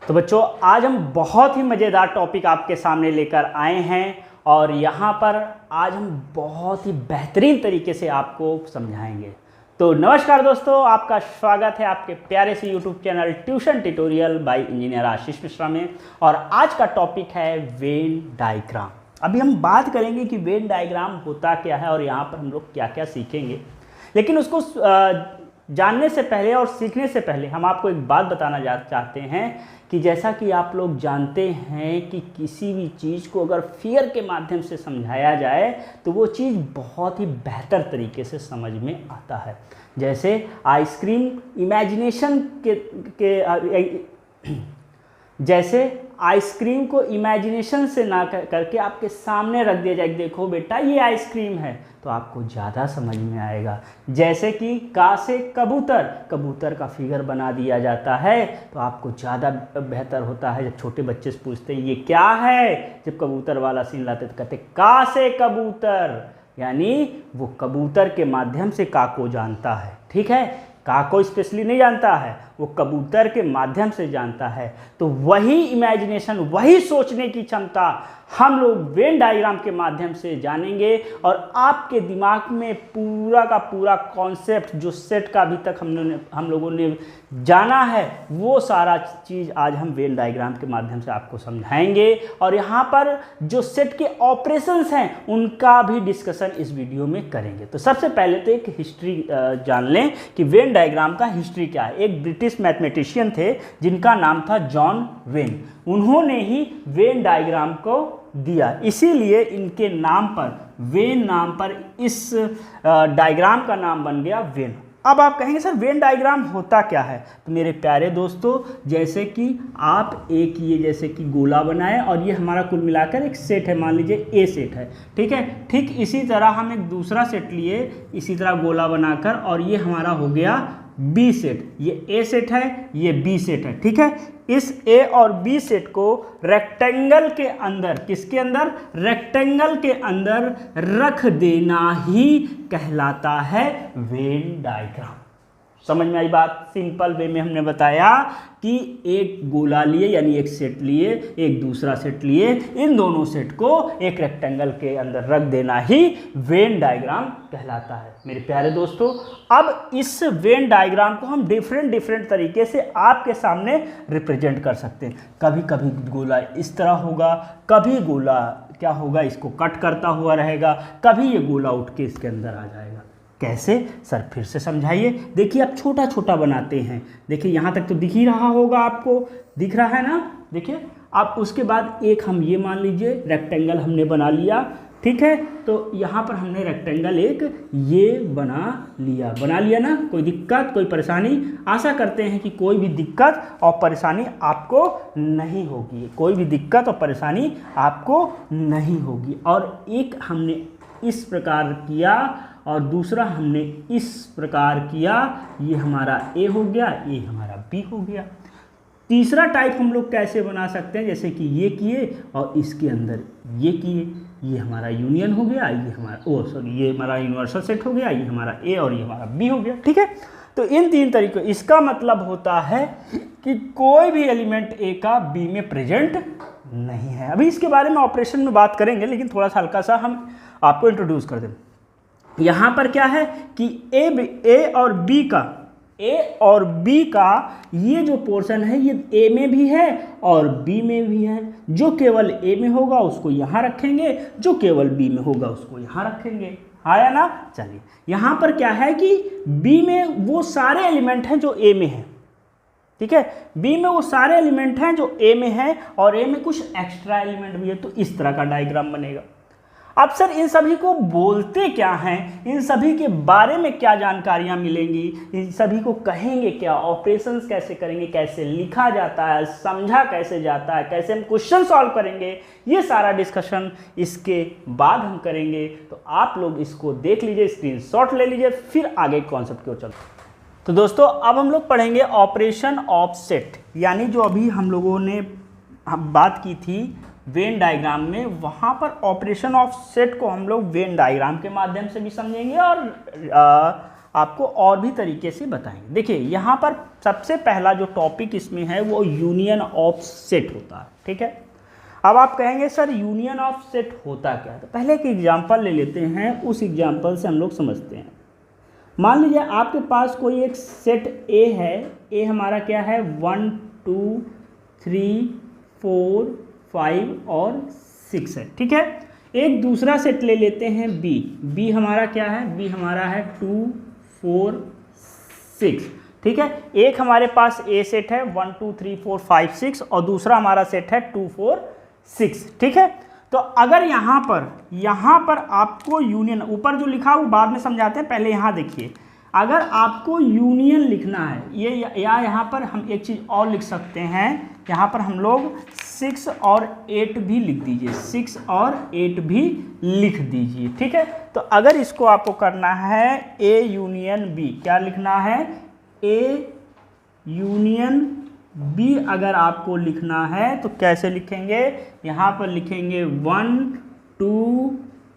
तो बच्चों, आज हम बहुत ही मज़ेदार टॉपिक आपके सामने लेकर आए हैं और यहाँ पर आज हम बहुत ही बेहतरीन तरीके से आपको समझाएंगे। तो नमस्कार दोस्तों, आपका स्वागत है आपके प्यारे से YouTube channel tuition tutorial by engineer Ashish Mishra में। और आज का टॉपिक है वेन डायग्राम। अभी हम बात करेंगे कि वेन डायग्राम होता क्या है और यहाँ पर हम लोग क्या क्या सीखेंगे। लेकिन उसको जानने से पहले और सीखने से पहले हम आपको एक बात बताना चाहते हैं कि जैसा कि आप लोग जानते हैं कि किसी भी चीज़ को अगर फिगर के माध्यम से समझाया जाए तो वो चीज़ बहुत ही बेहतर तरीके से समझ में आता है। जैसे आइसक्रीम इमेजिनेशन जैसे आइसक्रीम को इमेजिनेशन से ना करके आपके सामने रख दिया जाए, देखो बेटा ये आइसक्रीम है, तो आपको ज़्यादा समझ में आएगा। जैसे कि का से कबूतर का फिगर बना दिया जाता है तो आपको ज़्यादा बेहतर होता है। जब छोटे बच्चे से पूछते हैं ये क्या है, जब कबूतर वाला सीन लाते तो कहते का से कबूतर, यानी वो कबूतर के माध्यम से का को जानता है। ठीक है, का को स्पेशली नहीं जानता है, वो कबूतर के माध्यम से जानता है। तो वही इमेजिनेशन, वही सोचने की क्षमता हम लोग वेन डायग्राम के माध्यम से जानेंगे और आपके दिमाग में पूरा का पूरा कॉन्सेप्ट जो सेट का अभी तक हम लोगों ने जाना है वो सारा चीज़ आज हम वेन डायग्राम के माध्यम से आपको समझाएंगे। और यहाँ पर जो सेट के ऑपरेशंस हैं उनका भी डिस्कशन इस वीडियो में करेंगे। तो सबसे पहले तो एक हिस्ट्री जान लें कि वेन डायग्राम का हिस्ट्री क्या है। एक ब्रिटिश मैथमेटिशियन थे जिनका नाम था जॉन वेन, उन्होंने ही वेन डायग्राम को दिया, इसीलिए इनके नाम पर, वेन नाम पर इस डायग्राम का नाम बन गया वेन। अब आप कहेंगे सर वेन डायग्राम होता क्या है। तो मेरे प्यारे दोस्तों, जैसे कि आप एक ये जैसे कि गोला बनाए और ये हमारा कुल मिलाकर एक सेट है, मान लीजिए ए सेट है। ठीक है, ठीक इसी तरह हम एक दूसरा सेट लिए इसी तरह गोला बनाकर और ये हमारा हो गया बी सेट। ये ए सेट है, ये बी सेट है। ठीक है, इस ए और बी सेट को रेक्टेंगल के अंदर, किसके अंदर, रेक्टेंगल के अंदर रख देना ही कहलाता है वेन डायग्राम। समझ में आई बात? सिंपल वे में हमने बताया कि एक गोला लिए यानी एक सेट लिए, एक दूसरा सेट लिए, इन दोनों सेट को एक रेक्टेंगल के अंदर रख देना ही वेन डायग्राम कहलाता है। मेरे प्यारे दोस्तों, अब इस वेन डायग्राम को हम डिफरेंट तरीके से आपके सामने रिप्रेजेंट कर सकते हैं। कभी कभी गोला इस तरह होगा, कभी गोला क्या होगा, इसको कट करता हुआ रहेगा, कभी ये गोला उठ के इसके अंदर आ जाएगा। कैसे सर, फिर से समझाइए। देखिए आप छोटा छोटा बनाते हैं, देखिए यहाँ तक तो दिख ही रहा होगा, आपको दिख रहा है ना। देखिए आप उसके बाद एक हम ये मान लीजिए रेक्टेंगल हमने बना लिया। ठीक है, तो यहाँ पर हमने रेक्टेंगल एक ये बना लिया ना। कोई दिक्कत, कोई परेशानी? आशा करते हैं कि कोई भी दिक्कत और परेशानी आपको नहीं होगी, कोई भी दिक्कत और परेशानी आपको नहीं होगी। और एक हमने इस प्रकार किया और दूसरा हमने इस प्रकार किया, ये हमारा ए हो गया, ये हमारा बी हो गया। तीसरा टाइप हम लोग कैसे बना सकते हैं, जैसे कि ये किए और इसके अंदर ये किए, ये हमारा यूनियन हो गया, ये हमारा ये हमारा यूनिवर्सल सेट हो गया, ये हमारा ए और ये हमारा बी हो गया। ठीक है, तो इन तीन तरीकों, इसका मतलब होता है कि कोई भी एलिमेंट ए का बी में प्रेजेंट नहीं है। अभी इसके बारे में ऑपरेशन में बात करेंगे, लेकिन थोड़ा सा हल्का सा हम आपको इंट्रोड्यूस कर दें। यहाँ पर क्या है कि ए और बी का ये जो पोर्शन है ये ए में भी है और बी में भी है। जो केवल ए में होगा उसको यहाँ रखेंगे, जो केवल बी में होगा उसको यहाँ रखेंगे। आया ना? चलिए, यहाँ पर क्या है कि बी में वो सारे एलिमेंट हैं जो ए में हैं। ठीक है, बी में वो सारे एलिमेंट हैं जो ए में है और ए में कुछ एक्स्ट्रा एलिमेंट भी है। तो इस तरह का डायग्राम बनेगा। अब सर इन सभी को बोलते क्या हैं, इन सभी के बारे में क्या जानकारियां मिलेंगी, इन सभी को कहेंगे क्या, ऑपरेशंस कैसे करेंगे, कैसे लिखा जाता है, समझा कैसे जाता है, कैसे हम क्वेश्चन सॉल्व करेंगे, ये सारा डिस्कशन इसके बाद हम करेंगे। तो आप लोग इसको देख लीजिए, स्क्रीनशॉट ले लीजिए, फिर आगे कॉन्सेप्ट की ओर चलते। तो दोस्तों अब हम लोग पढ़ेंगे ऑपरेशन ऑफ सेट, यानी जो अभी हम लोगों ने बात की थी वेन डायग्राम में, वहाँ पर ऑपरेशन ऑफ सेट को हम लोग वेन डायग्राम के माध्यम से भी समझेंगे और आपको और भी तरीके से बताएंगे। देखिए यहाँ पर सबसे पहला जो टॉपिक इसमें है वो यूनियन ऑफ सेट होता है, ठीक है। अब आप कहेंगे सर यूनियन ऑफ सेट होता क्या है, तो पहले एक एग्जांपल ले लेते हैं, उस एग्जांपल से हम लोग समझते हैं। मान लीजिए आपके पास कोई एक सेट ए है, ए हमारा क्या है 1 2 3 4 5 और 6 है, ठीक है। एक दूसरा सेट ले लेते हैं बी, बी हमारा क्या है, बी हमारा है 2 4 6, ठीक है। एक हमारे पास ए सेट है 1 2 3 4 5 6 और दूसरा हमारा सेट है 2 4 6, ठीक है। तो अगर यहाँ पर आपको यूनियन, ऊपर जो लिखा वो बाद में समझाते हैं, पहले यहाँ देखिए। अगर आपको यूनियन लिखना है, ये या यहाँ पर हम एक चीज़ और लिख सकते हैं, यहाँ पर हम लोग 6 और 8 भी लिख दीजिए, 6 और 8 भी लिख दीजिए, ठीक है। तो अगर इसको आपको करना है ए यूनियन बी, क्या लिखना है, ए यूनियन बी अगर आपको लिखना है तो कैसे लिखेंगे, यहाँ पर लिखेंगे 1 2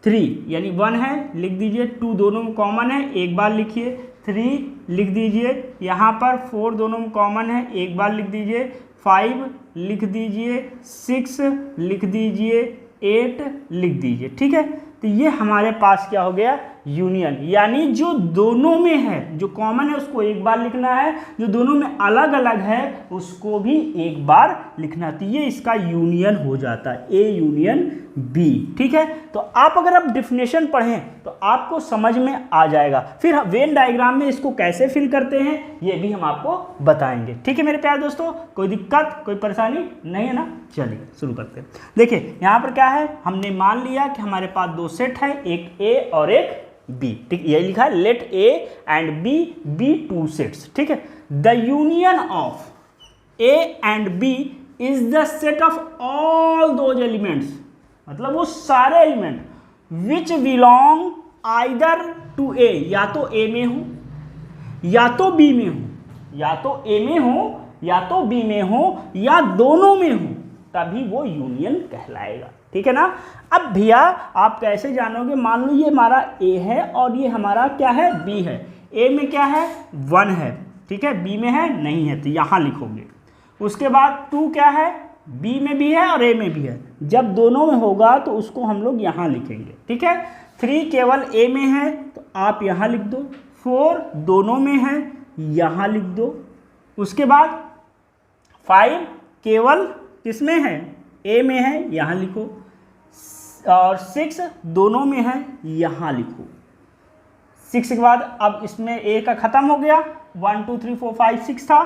3, यानी 1 है लिख दीजिए, 2 दोनों में कॉमन है एक बार लिखिए, 3 लिख दीजिए, यहाँ पर 4 दोनों में कॉमन है एक बार लिख दीजिए, 5 लिख दीजिए, 6 लिख दीजिए, 8 लिख दीजिए, ठीक है। तो ये हमारे पास क्या हो गया, यूनियन, यानी जो दोनों में है, जो कॉमन है उसको एक बार लिखना है, जो दोनों में अलग अलग है उसको भी एक बार लिखना। तो ये इसका यूनियन हो जाता है, ए यूनियन बी, ठीक है। तो आप अगर आप डिफिनेशन पढ़ें तो आपको समझ में आ जाएगा। फिर वेन डायग्राम में इसको कैसे फिल करते हैं ये भी हम आपको बताएंगे, ठीक है मेरे प्यारे दोस्तों। कोई दिक्कत कोई परेशानी नहीं है ना, चलिए शुरू करते हैं। देखिए यहाँ पर क्या है, हमने मान लिया कि हमारे पास दो सेट है, एक ए और एक बी, ठीक, यही लिखा है let A and B be two sets, ठीक है। The union of A and B is the set of all those elements, मतलब वो सारे element which belong either to A, या तो ए में हो या तो बी में हो, या तो ए में हो या तो बी में हो या दोनों में हो, तभी वो यूनियन कहलाएगा, ठीक है ना। अब भैया आप कैसे जानोगे, मान लो ये हमारा ए है और ये हमारा क्या है बी है, ए में क्या है 1 है, ठीक है, बी में है नहीं है, तो यहाँ लिखोगे। उसके बाद 2 क्या है, बी में भी है और ए में भी है, जब दोनों में होगा तो उसको हम लोग यहाँ लिखेंगे, ठीक है। 3 केवल ए में है तो आप यहाँ लिख दो, 4 दोनों में है यहाँ लिख दो। उसके बाद 5 केवल किसमें है, ए में है यहाँ लिखो, और 6 दोनों में है यहाँ लिखो। 6 के बाद अब इसमें ए का ख़त्म हो गया, 1 2 3 4 5 6 था,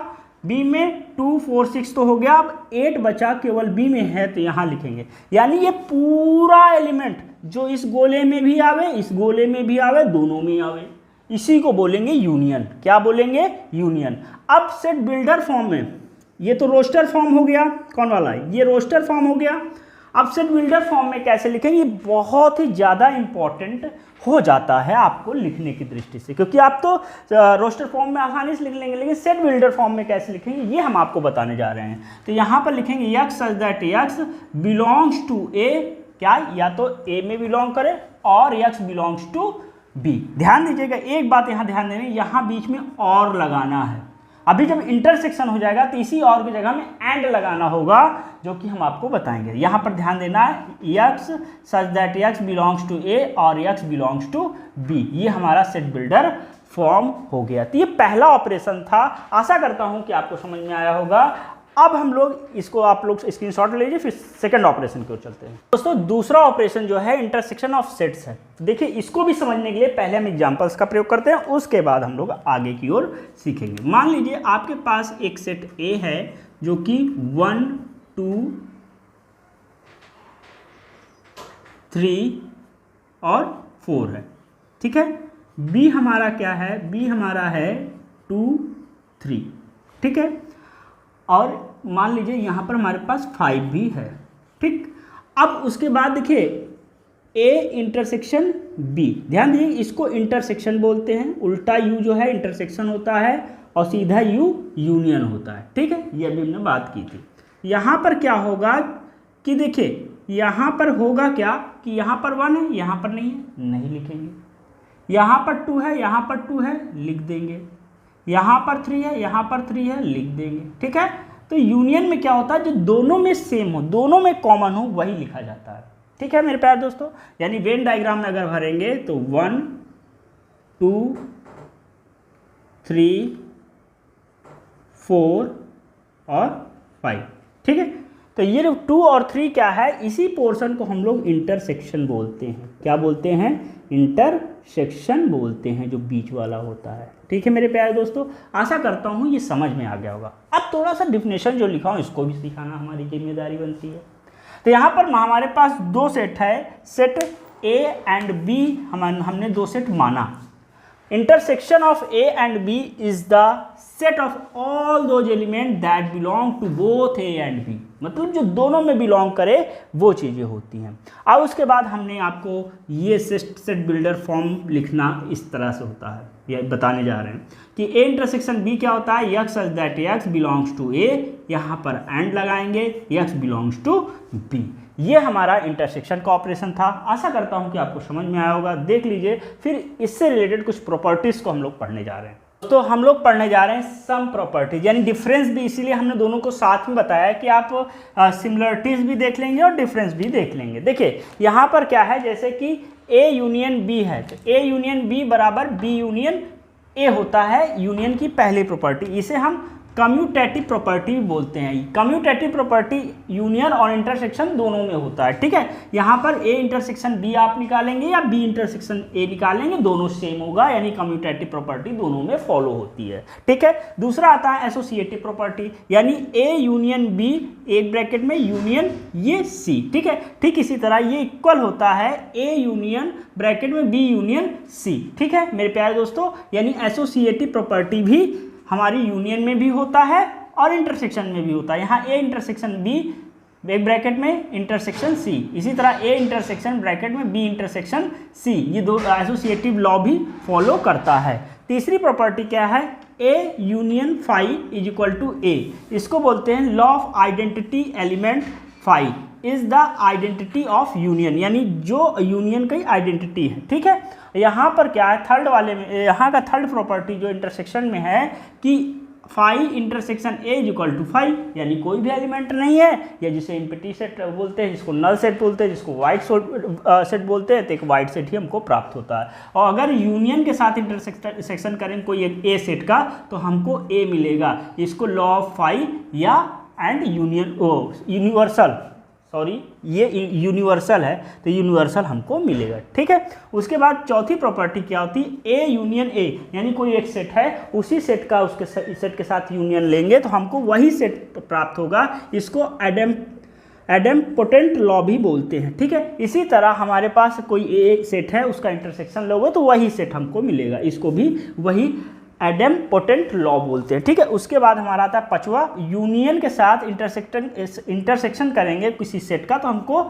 बी में 2 4 6 तो हो गया, अब 8 बचा केवल बी में है तो यहाँ लिखेंगे। यानी ये पूरा एलिमेंट जो इस गोले में भी आवे इस गोले में भी आवे दोनों में आवे, इसी को बोलेंगे यूनियन। क्या बोलेंगे, यूनियन। अब सेट बिल्डर फॉर्म में, ये तो रोस्टर फॉर्म हो गया, कौन वाला है, ये रोस्टर फॉर्म हो गया। अब सेट बिल्डर फॉर्म में कैसे लिखेंगे, ये बहुत ही ज़्यादा इंपॉर्टेंट हो जाता है आपको लिखने की दृष्टि से, क्योंकि आप तो रोस्टर फॉर्म में आसानी से लिख लेंगे, लेकिन सेट बिल्डर फॉर्म में कैसे लिखेंगे ये हम आपको बताने जा रहे हैं। तो यहाँ पर लिखेंगे X such that X belongs to A, क्या, या तो ए में बिलोंग करे और यक्स बिलोंग्स टू बी। ध्यान दीजिएगा एक बात यहाँ ध्यान देना, यहाँ बीच में और लगाना है। अभी जब इंटरसेक्शन हो जाएगा तो इसी और की जगह में एंड लगाना होगा, जो कि हम आपको बताएंगे। यहाँ पर ध्यान देना है, X such that X belongs to A और यक्स बिलोंग्स टू बी, ये हमारा सेट बिल्डर फॉर्म हो गया। तो ये पहला ऑपरेशन था, आशा करता हूँ कि आपको समझ में आया होगा। अब हम लोग इसको, आप लोग स्क्रीनशॉट लीजिए, फिर सेकंड ऑपरेशन की ओर चलते हैं। दोस्तों दूसरा ऑपरेशन जो है इंटरसेक्शन ऑफ सेट्स है। देखिए इसको भी समझने के लिए पहले हम एग्जांपल्स का प्रयोग करते हैं, उसके बाद हम लोग आगे की ओर सीखेंगे। मान लीजिए आपके पास एक सेट ए है जो कि 1 2 3 और 4 है, ठीक है। बी हमारा क्या है, बी हमारा है 2 3, ठीक है। और मान लीजिए यहाँ पर हमारे पास 5 भी है, ठीक। अब उसके बाद देखिए ए इंटरसेक्शन बी, ध्यान दीजिए इसको इंटरसेक्शन बोलते हैं, उल्टा यू जो है इंटरसेक्शन होता है और सीधा यू यूनियन होता है, ठीक है। ये अभी हमने बात की थी। यहाँ पर क्या होगा कि देखिए यहाँ पर होगा क्या कि यहाँ पर 1 है यहाँ पर नहीं है, नहीं लिखेंगे। यहाँ पर 2 है, यहाँ पर 2 है, लिख देंगे, यहाँ पर 3 है, यहाँ पर 3 है, लिख देंगे, ठीक है। तो यूनियन में क्या होता है, जो दोनों में सेम हो, दोनों में कॉमन हो, वही लिखा जाता है, ठीक है मेरे प्यारे दोस्तों। यानी वेन डायग्राम में अगर भरेंगे तो 1 2 3 4 और 5, ठीक है। तो ये 2 और 3 क्या है, इसी पोर्शन को हम लोग इंटरसेक्शन बोलते हैं। क्या बोलते हैं, इंटरसेक्शन बोलते हैं, जो बीच वाला होता है, ठीक है मेरे प्यारे दोस्तों। आशा करता हूँ ये समझ में आ गया होगा। अब थोड़ा सा डिफिनेशन जो लिखा हूँ इसको भी सिखाना हमारी जिम्मेदारी बनती है। तो यहाँ पर हमारे पास 2 सेट है, सेट ए एंड बी हमने 2 सेट माना। Intersection of A and B is the set of all those elements that belong to both A and B, मतलब जो दोनों में बिलोंग करे वो चीज़ें होती हैं। अब उसके बाद हमने आपको ये सेट बिल्डर फॉर्म लिखना इस तरह से होता है, ये बताने जा रहे हैं कि A इंटरसेक्शन B क्या होता है, x such that x belongs to A, यहाँ पर एंड लगाएंगे, x belongs to B। ये हमारा इंटरसेक्शन का ऑपरेशन था। आशा करता हूँ कि आपको समझ में आया होगा। देख लीजिए, फिर इससे रिलेटेड कुछ प्रॉपर्टीज़ को हम लोग पढ़ने जा रहे हैं। दोस्तों हम लोग पढ़ने जा रहे हैं सम प्रॉपर्टीज, यानी डिफरेंस भी, इसीलिए हमने दोनों को साथ में बताया कि आप सिमिलरिटीज़ भी देख लेंगे और डिफरेंस भी देख लेंगे। देखिए यहाँ पर क्या है, जैसे कि A यूनियन B है, तो A यूनियन B बराबर B यूनियन A होता है यूनियन की पहली प्रॉपर्टी। इसे हम कम्यूटेटिव प्रॉपर्टी बोलते हैं। कम्यूटेटिव प्रॉपर्टी यूनियन और इंटरसेक्शन दोनों में होता है, ठीक है। यहाँ पर A इंटरसेक्शन B आप निकालेंगे या B इंटरसेक्शन A निकालेंगे, दोनों सेम होगा, यानी कम्यूटेटिव प्रॉपर्टी दोनों में फॉलो होती है, ठीक है। दूसरा आता है एसोसिएटिव प्रॉपर्टी, यानी A यूनियन B एक ब्रैकेट में यूनियन ये C, ठीक है। ठीक इसी तरह ये इक्वल होता है A यूनियन ब्रैकेट में B यूनियन C, ठीक है मेरे प्यारे दोस्तों। यानी एसोसिएटिव प्रॉपर्टी भी हमारी यूनियन में भी होता है और इंटरसेक्शन में भी होता है। यहाँ A इंटरसेक्शन B एक ब्रैकेट में इंटरसेक्शन C, इसी तरह A इंटरसेक्शन ब्रैकेट में B इंटरसेक्शन C, ये दो एसोसिएटिव लॉ भी फॉलो करता है। तीसरी प्रॉपर्टी क्या है, A union phi is equal to A, इसको बोलते हैं law of identity element phi is the identity of union, यानी जो यूनियन की आइडेंटिटी है, ठीक है। यहाँ पर क्या है, थर्ड वाले में, यहाँ का थर्ड प्रॉपर्टी जो इंटरसेक्शन में है कि phi intersection A is equal to phi, यानी कोई भी एलिमेंट नहीं है, या जिसे इम्पिटी सेट बोलते हैं, जिसको नल सेट बोलते हैं, जिसको वाइट सेट बोलते हैं, तो एक वाइट सेट ही हमको प्राप्त होता है। और अगर यूनियन के साथ इंटरसेक्शन करें कोई एक A सेट का, तो हमको A मिलेगा। इसको लॉ ऑफ फाई या एंड यूनिवर्सल, सॉरी ये यूनिवर्सल है, तो यूनिवर्सल हमको मिलेगा, ठीक है। उसके बाद चौथी प्रॉपर्टी क्या होती है, A यूनियन A, यानी कोई एक सेट है, उसी सेट का उसके सेट के साथ यूनियन लेंगे तो हमको वही सेट प्राप्त होगा। इसको एडेम्पोटेंट लॉ भी बोलते हैं, ठीक है। इसी तरह हमारे पास कोई एक सेट है, उसका इंटरसेक्शन लोगे तो वही सेट हमको मिलेगा, इसको भी वही एडेम्पोटेंट लॉ बोलते हैं, ठीक है। उसके बाद हमारा आता है पांचवा, यूनियन के साथ इंटरसेक्शन करेंगे किसी सेट का, तो हमको,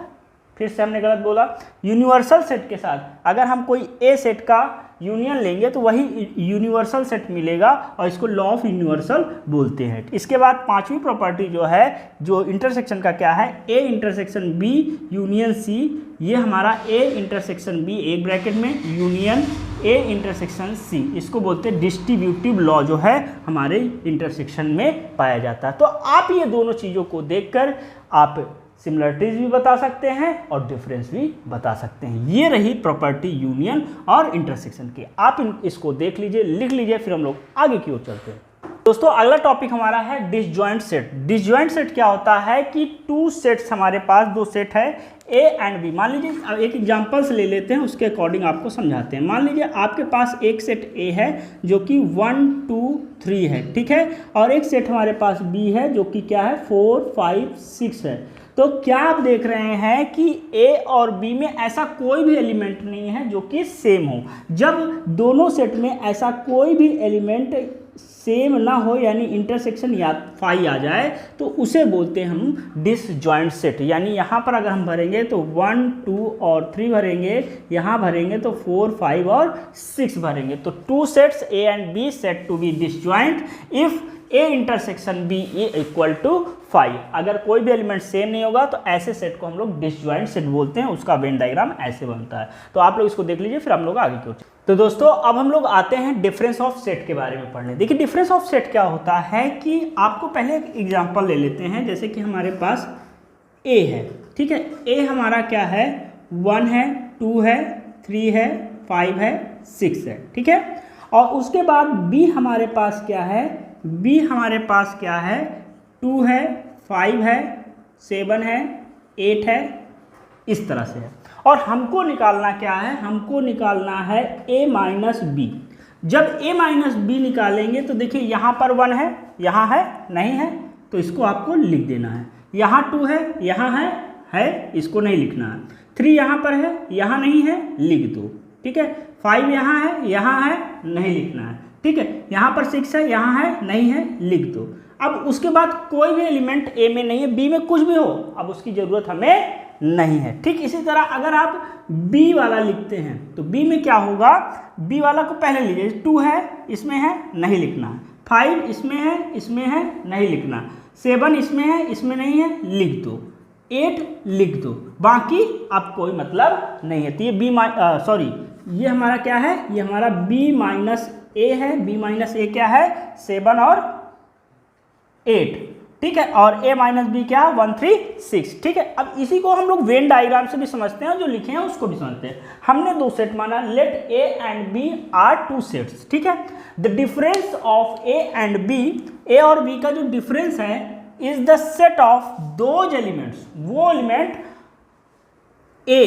फिर से हमने गलत बोला, यूनिवर्सल सेट के साथ अगर हम कोई ए सेट का यूनियन लेंगे तो वही यूनिवर्सल सेट मिलेगा, और इसको लॉ ऑफ यूनिवर्सल बोलते हैं। इसके बाद पांचवी प्रॉपर्टी जो है, जो इंटरसेक्शन का क्या है, A intersection B union C, ये हमारा A इंटरसेक्शन B एक ब्रैकेट में यूनियन A इंटरसेक्शन C, इसको बोलते हैं डिस्ट्रीब्यूटिव लॉ, जो है हमारे इंटरसेक्शन में पाया जाता है। तो आप ये दोनों चीज़ों को देखकर आप सिमिलरिटीज भी बता सकते हैं और डिफरेंस भी बता सकते हैं। ये रही प्रॉपर्टी यूनियन और इंटरसेक्शन की। आप इसको देख लीजिए, लिख लीजिए, फिर हम लोग आगे की ओर चलते हैं। दोस्तों अगला टॉपिक हमारा है डिसजॉइंट सेट। डिसजॉइंट सेट क्या होता है कि टू सेट्स, हमारे पास दो सेट है A एंड B। मान लीजिए, अब एक एग्जांपल्स ले लेते हैं, उसके अकॉर्डिंग आपको समझाते हैं। मान लीजिए आपके पास एक सेट A है जो कि 1 2 3 है, ठीक है, और एक सेट हमारे पास B है जो कि क्या है 4 5 6 है। तो क्या आप देख रहे हैं कि A और B में ऐसा कोई भी एलिमेंट नहीं है जो कि सेम हो। जब दोनों सेट में ऐसा कोई भी एलिमेंट सेम ना हो, यानी इंटरसेक्शन या फाई आ जाए, तो उसे बोलते हैं हम डिसजॉइंट सेट। यानी यहाँ पर अगर हम भरेंगे तो 1 2 और 3 भरेंगे, यहाँ भरेंगे तो 4 5 और 6 भरेंगे। तो two sets A and B said to be disjoint if A intersection B equal to 5। अगर कोई भी एलिमेंट सेम नहीं होगा तो ऐसे सेट को हम लोग डिसजॉइंट सेट बोलते हैं, उसका वेन डायग्राम ऐसे बनता है। तो आप लोग इसको देख लीजिए, फिर हम लोग आगे क्यों। तो दोस्तों अब हम लोग आते हैं डिफरेंस ऑफ सेट के बारे में पढ़ने। देखिए डिफरेंस ऑफ सेट क्या होता है कि आपको पहले एक एग्जांपल ले लेते हैं। जैसे कि हमारे पास A है, ठीक है। A हमारा क्या है, 1 है, 2 है, 3 है, 5 है, 6 है, ठीक है। और उसके बाद B हमारे पास क्या है, B हमारे पास क्या है, 2 है, 5 है, 7 है, 8 है, इस तरह से है। और हमको निकालना क्या है, हमको निकालना है A माइनस B। जब A माइनस B निकालेंगे तो देखिए यहाँ पर 1 है, यहाँ है, नहीं है, तो इसको आपको लिख देना है। यहाँ 2 है, यहाँ है, इसको नहीं लिखना है। 3 यहाँ पर है, यहाँ नहीं है, लिख दो, ठीक है। 5 यहाँ है, नहीं लिखना है, ठीक है। यहाँ पर 6 है, यहाँ है, नहीं है, लिख दो। अब उसके बाद कोई भी एलिमेंट A में नहीं है, B में कुछ भी हो, अब उसकी ज़रूरत हमें नहीं है। ठीक इसी तरह अगर आप B वाला लिखते हैं तो B में क्या होगा, B वाला को पहले लीजिए। 2 है, इसमें है, नहीं लिखना है। 5 इसमें है, नहीं लिखना। 7 इसमें है, इसमें नहीं है, लिख दो। 8 लिख दो, बाकी अब कोई मतलब नहीं है। तो ये ये हमारा क्या है, ये हमारा B माइनस A है। B माइनस A क्या है, 7 और 8, ठीक है। और A माइनस B क्या, 1 3 6, ठीक है। अब इसी को हम लोग वेन डायग्राम से भी समझते हैं, जो लिखे हैं उसको भी समझते हैं। हमने 2 सेट माना, let A and B are 2 sets, ठीक है। The difference of A and B, A और B का जो डिफरेंस है, is the set of those elements, वो element A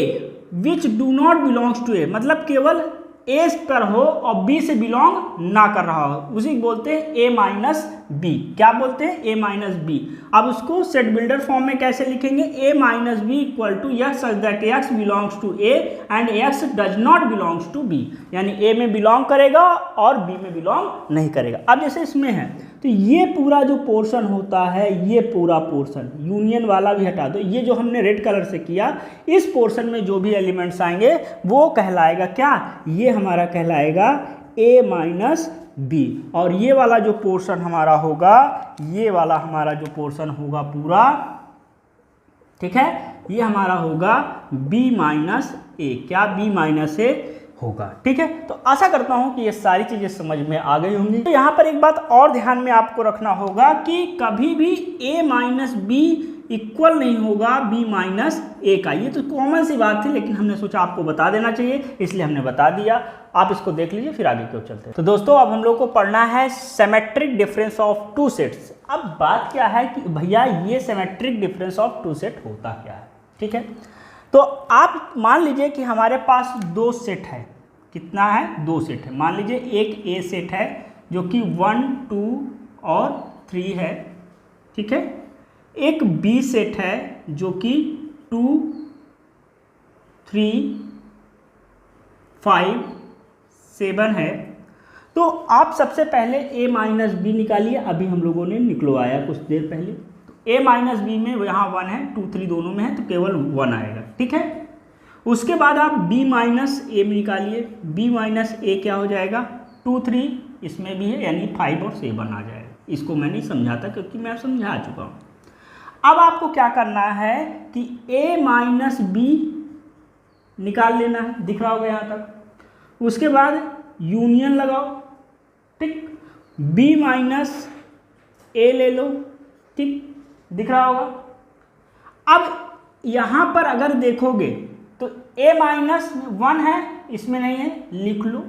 which do not belongs to A, मतलब केवल A पर हो और B से बिलोंग ना कर रहा हो, उसी बोलते हैं A माइनस B। क्या बोलते हैं, A माइनस B। अब उसको सेट बिल्डर फॉर्म में कैसे लिखेंगे, A minus B equal to x such that x belongs to A and x does not belongs to B, यानी A में बिलोंग करेगा और B में बिलोंग नहीं करेगा। अब जैसे इसमें है तो ये पूरा जो पोर्शन होता है, ये पूरा पोर्शन, यूनियन वाला भी हटा दो, ये जो हमने रेड कलर से किया, इस पोर्शन में जो भी एलिमेंट्स आएंगे वो कहलाएगा क्या, ये हमारा कहलाएगा A माइनस B। और ये वाला जो पोर्शन हमारा होगा, ये वाला हमारा जो पोर्शन होगा पूरा, ठीक है, ये हमारा होगा B माइनस A। क्या, B माइनस A होगा, ठीक है। तो आशा करता हूं कि ये सारी चीजें समझ में आ गई होंगी। तो यहाँ पर एक बात और ध्यान में आपको रखना होगा कि कभी भी A माइनस B इक्वल नहीं होगा B माइनस A का। ये तो कॉमन सी बात थी, लेकिन हमने सोचा आपको बता देना चाहिए, इसलिए हमने बता दिया। आप इसको देख लीजिए, फिर आगे क्यों चलते हैं। तो दोस्तों अब हम लोग को पढ़ना है सिमेट्रिक डिफरेंस ऑफ 2 सेट्स। अब बात क्या है कि भैया ये सिमेट्रिक डिफरेंस ऑफ 2 सेट होता क्या है, ठीक है। तो आप मान लीजिए कि हमारे पास 2 सेट है, कितना है, 2 सेट है। मान लीजिए एक A सेट है जो कि 1 2 और 3 है, ठीक है। एक B सेट है जो कि 2 3 5 7 है। तो आप सबसे पहले A माइनस B निकालिए, अभी हम लोगों ने निकलवाया कुछ देर पहले। तो A माइनस B में यहाँ 1 है, 2 3 दोनों में है, तो केवल 1 आएगा, ठीक है। उसके बाद आप B माइनस A में निकालिए। B माइनस A क्या हो जाएगा, 2 3 इसमें भी है, यानी 5 और 7 आ जाएगा। इसको मैं नहीं समझाता क्योंकि मैं समझा चुका हूँ। अब आपको क्या करना है कि A माइनस B निकाल लेना है, दिख रहा होगा यहाँ तक। उसके बाद यूनियन लगाओ, ठीक। B माइनस A ले लो, ठीक, दिख रहा होगा। अब यहाँ पर अगर देखोगे तो A माइनस 1 है, इसमें नहीं है, लिख लो।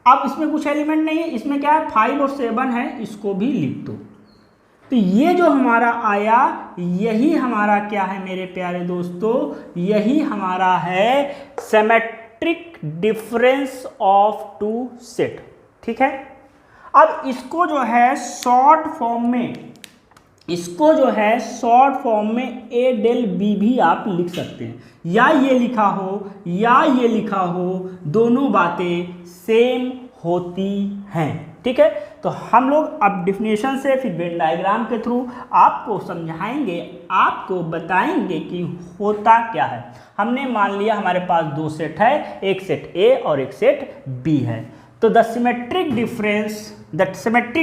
अब इसमें कुछ एलिमेंट नहीं है, इसमें क्या है, 5 और 7 है, इसको भी लिख दो। तो ये जो हमारा आया, यही हमारा क्या है मेरे प्यारे दोस्तों, यही हमारा है सिमेट्रिक डिफरेंस ऑफ 2 सेट, ठीक है। अब इसको जो है शॉर्ट फॉर्म में, इसको जो है शॉर्ट फॉर्म में A डेल B भी आप लिख सकते हैं, या ये लिखा हो या ये लिखा हो, दोनों बातें सेम होती हैं, ठीक है। तो हम लोग अब डिफिनेशन से फिर वेन डायग्राम के थ्रू आपको समझाएंगे, आपको बताएंगे कि होता क्या है। हमने मान लिया हमारे पास 2 सेट है, एक सेट A और एक सेट B है। तो the symmetric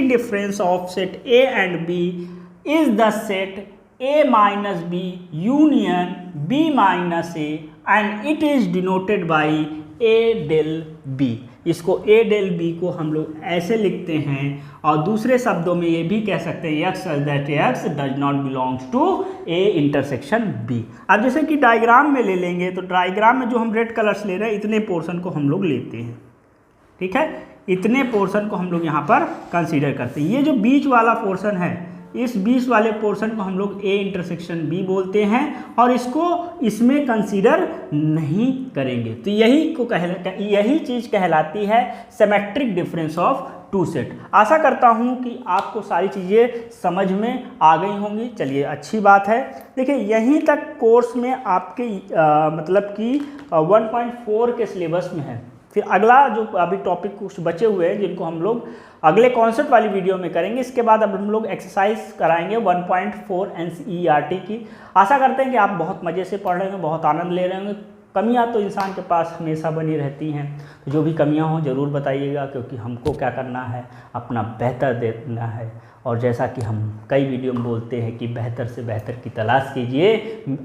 difference of set A and B is the set a minus B union b minus A and it is denoted by a del b। इसको a del b को हम लोग ऐसे लिखते हैं, और दूसरे शब्दों में ये भी कह सकते हैं x such that x does not belongs to a intersection b। अब जैसे कि डायग्राम में ले लेंगे, तो डायग्राम में जो हम रेड कलर्स ले रहे हैं इतने पोर्शन को हम लोग लेते हैं, ठीक है, इतने पोर्शन को हम लोग यहाँ पर कंसीडर करते हैं। ये जो बीच वाला पोर्शन है, इस बीच वाले पोर्शन को हम लोग ए इंटरसेक्शन बी बोलते हैं, और इसको इसमें कंसीडर नहीं करेंगे। तो यही चीज़ कहलाती है symmetric difference of two set. आशा करता हूँ कि आपको सारी चीज़ें समझ में आ गई होंगी। चलिए, अच्छी बात है। देखिए, यहीं तक कोर्स में आपके मतलब कि 1.4 के सिलेबस में है। फिर अगला जो अभी टॉपिक कुछ बचे हुए हैं जिनको हम लोग अगले कॉन्सेप्ट वाली वीडियो में करेंगे। इसके बाद अब हम लोग एक्सरसाइज कराएंगे 1.4 NCERT की। आशा करते हैं कि आप बहुत मज़े से पढ़ रहे होंगे, बहुत आनंद ले रहे होंगे। कमियां तो इंसान के पास हमेशा बनी रहती हैं, तो जो भी कमियां हों ज़रूर बताइएगा, क्योंकि हमको क्या करना है, अपना बेहतर देना है। और जैसा कि हम कई वीडियो में बोलते हैं कि बेहतर से बेहतर की तलाश कीजिए,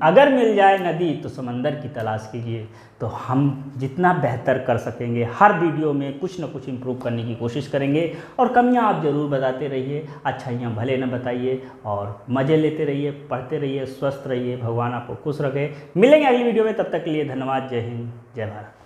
अगर मिल जाए नदी तो समंदर की तलाश कीजिए। तो हम जितना बेहतर कर सकेंगे हर वीडियो में कुछ ना कुछ इम्प्रूव करने की कोशिश करेंगे। और कमियां आप ज़रूर बताते रहिए, अच्छाइयाँ भले न बताइए, और मज़े लेते रहिए, पढ़ते रहिए, स्वस्थ रहिए। भगवान आपको खुश रखे। मिलेंगे अगली वीडियो में, तब तक के लिए धन्यवाद। जय हिंद, जय भारत।